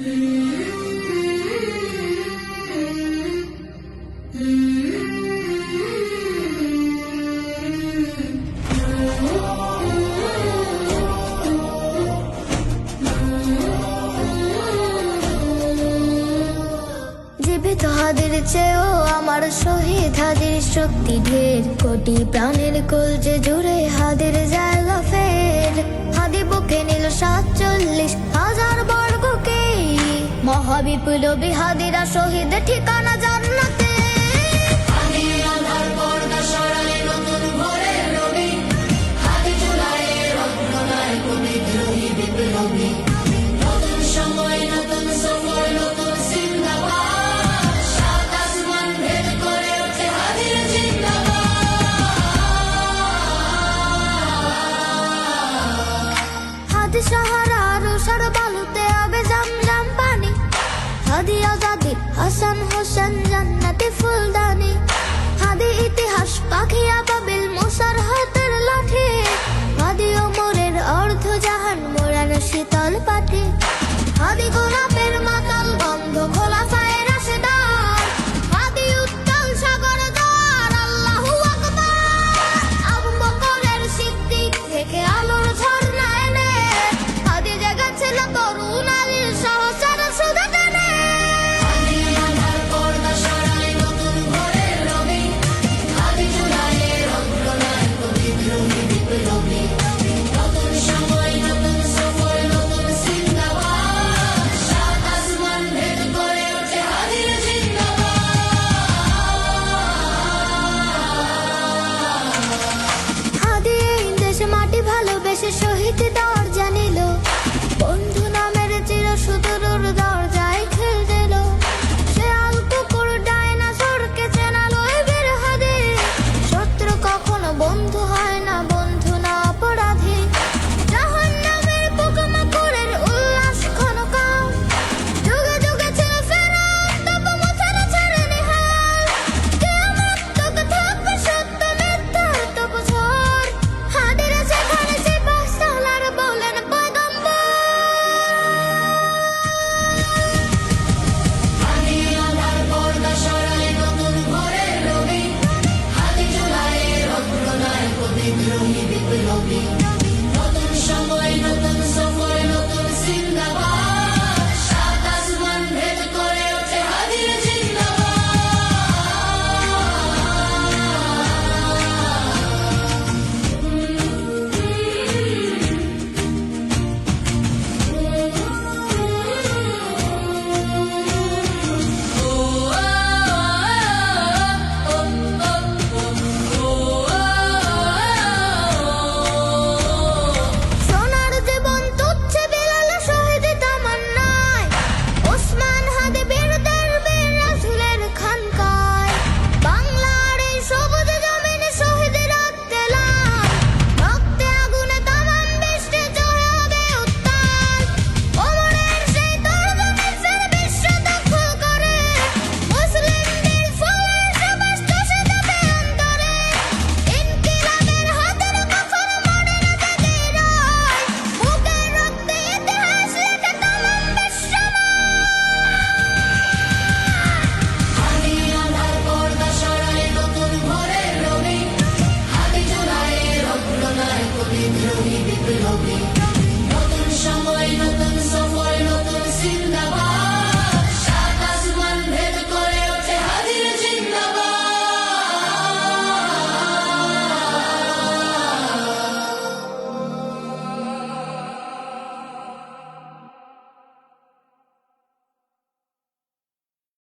জীবিত হাদির চেয়েও আমার শহীদ হাদির শক্তি ঢের, কোটি প্রাণের কলজে জুড়ে হাদির জায়গা ফের। হাদি বুকে নিল 47,000 বর্গকে, মহাবিপ্লবী হাদিরা শহীদ ঠিকানা জান্নাতে। হাদি সাহারা রোসার বালুতে আবে জমজম পানি, হাদি আজাদি হাসান হোসেন জান্নাতি ফুলদানি। হাদি ইতিহাস পাখি আবাবিল মুসার হাতের লাঠি, হাদি ওমরের অর্ধ জাহান মোড়ানো শীতল পাটি। হাদি গোলাপের মাতা